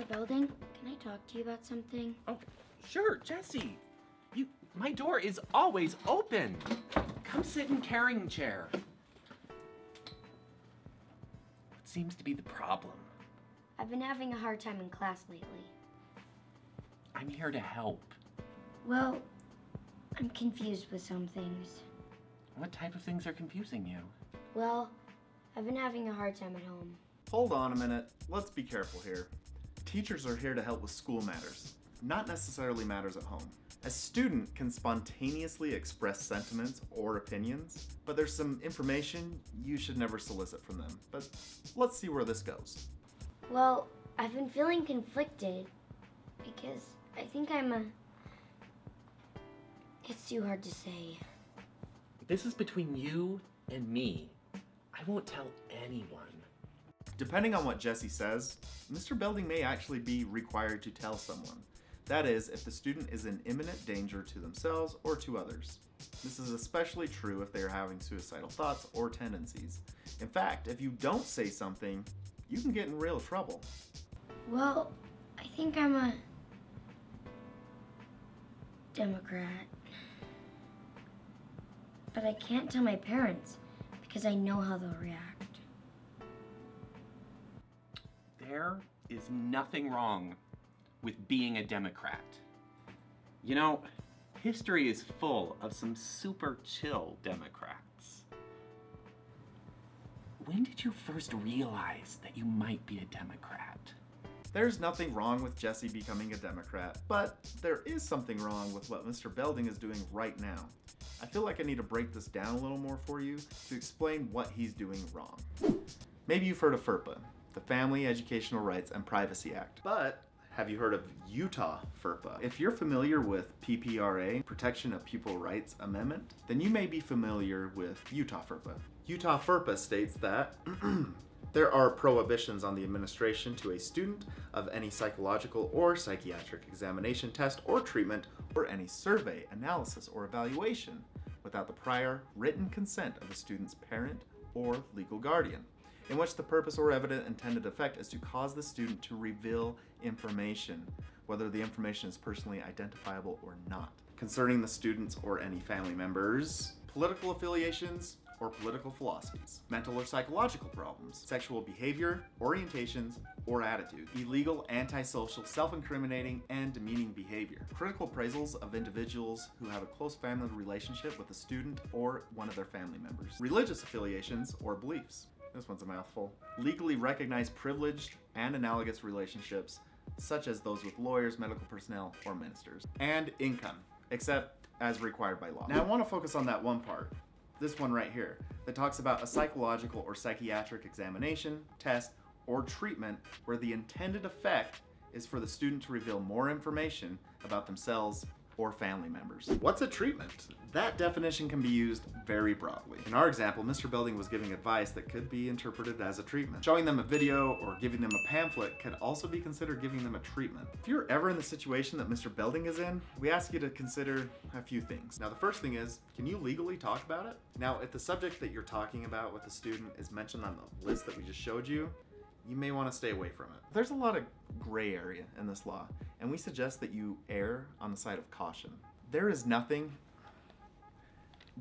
Mr. Belding, can I talk to you about something? Oh, sure, Jesse. My door is always open. Come sit in carrying chair. What seems to be the problem? I've been having a hard time in class lately. I'm here to help. Well, I'm confused with some things. What type of things are confusing you? Well, I've been having a hard time at home. Hold on a minute. Let's be careful here. Teachers are here to help with school matters, not necessarily matters at home. A student can spontaneously express sentiments or opinions, but there's some information you should never solicit from them. But let's see where this goes. Well, I've been feeling conflicted because I think It's too hard to say. This is between you and me. I won't tell anyone. Depending on what Jesse says, Mr. Belding may actually be required to tell someone. That is, if the student is in imminent danger to themselves or to others. This is especially true if they are having suicidal thoughts or tendencies. In fact, if you don't say something, you can get in real trouble. Well, I think I'm a Democrat. But I can't tell my parents because I know how they'll react. There is nothing wrong with being a Democrat. You know, history is full of some super chill Democrats. When did you first realize that you might be a Democrat? There's nothing wrong with Jesse becoming a Democrat, but there is something wrong with what Mr. Belding is doing right now. I feel like I need to break this down a little more for you to explain what he's doing wrong. Maybe you've heard of FERPA, the Family Educational Rights and Privacy Act, but have you heard of Utah FERPA? If you're familiar with PPRA, Protection of Pupil Rights Amendment, then you may be familiar with Utah FERPA. Utah FERPA states that there are prohibitions on the administration to a student of any psychological or psychiatric examination, test, or treatment, or any survey, analysis, or evaluation without the prior written consent of the student's parent or legal guardian, in which the purpose or evident intended effect is to cause the student to reveal information, whether the information is personally identifiable or not, concerning the students or any family members, political affiliations, or political philosophies, mental or psychological problems, sexual behavior, orientations, or attitude, illegal, antisocial, self-incriminating, and demeaning behavior, critical appraisals of individuals who have a close family relationship with a student or one of their family members, religious affiliations or beliefs. This one's a mouthful. Legally recognized privileged and analogous relationships, such as those with lawyers, medical personnel, or ministers, and income, except as required by law. Now I want to focus on that one part, this one right here, that talks about a psychological or psychiatric examination, test, or treatment where the intended effect is for the student to reveal more information about themselves or family members. What's a treatment? That definition can be used very broadly. In our example, Mr. Belding was giving advice that could be interpreted as a treatment. Showing them a video or giving them a pamphlet could also be considered giving them a treatment. If you're ever in the situation that Mr. Belding is in, we ask you to consider a few things. Now, the first thing is, can you legally talk about it? Now, if the subject that you're talking about with the student is mentioned on the list that we just showed you, you may want to stay away from it. There's a lot of gray area in this law, and we suggest that you err on the side of caution. There is nothing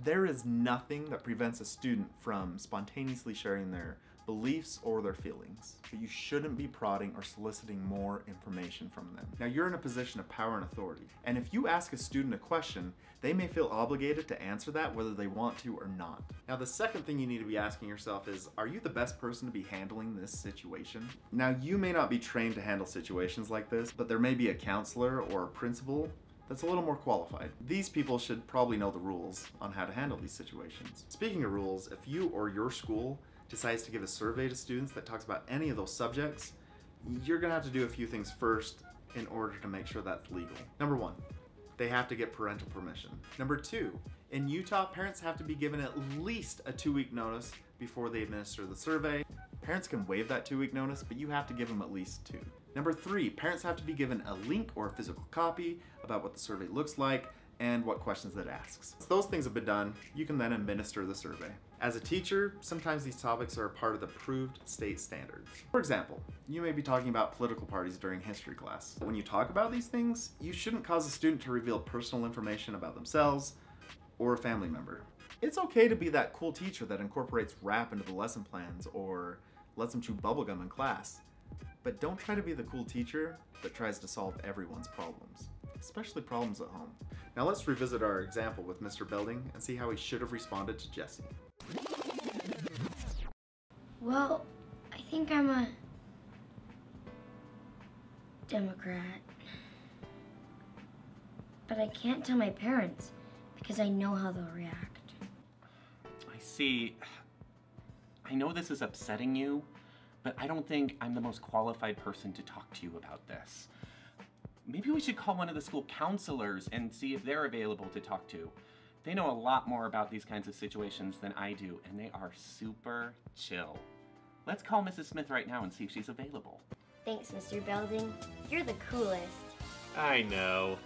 that prevents a student from spontaneously sharing their beliefs or their feelings, but you shouldn't be prodding or soliciting more information from them. Now, you're in a position of power and authority, and if you ask a student a question, they may feel obligated to answer that whether they want to or not. Now, the second thing you need to be asking yourself is, are you the best person to be handling this situation? Now, you may not be trained to handle situations like this, but there may be a counselor or a principal that's a little more qualified. These people should probably know the rules on how to handle these situations. Speaking of rules, if you or your school decides to give a survey to students that talks about any of those subjects, you're gonna have to do a few things first in order to make sure that's legal. Number one, they have to get parental permission. Number two, in Utah, parents have to be given at least a 2-week notice before they administer the survey. Parents can waive that 2-week notice, but you have to give them at least 2. Number three, parents have to be given a link or a physical copy about what the survey looks like, and what questions it asks. Once those things have been done, you can then administer the survey. As a teacher, sometimes these topics are a part of the approved state standards. For example, you may be talking about political parties during history class. When you talk about these things, you shouldn't cause a student to reveal personal information about themselves or a family member. It's okay to be that cool teacher that incorporates rap into the lesson plans or lets them chew bubblegum in class. But don't try to be the cool teacher that tries to solve everyone's problems, especially problems at home. Now let's revisit our example with Mr. Belding and see how he should have responded to Jessie. Well, I think I'm a Democrat. But I can't tell my parents because I know how they'll react. I see. I know this is upsetting you, but I don't think I'm the most qualified person to talk to you about this. Maybe we should call one of the school counselors and see if they're available to talk to. They know a lot more about these kinds of situations than I do, and they are super chill. Let's call Mrs. Smith right now and see if she's available. Thanks, Mr. Belding. You're the coolest. I know.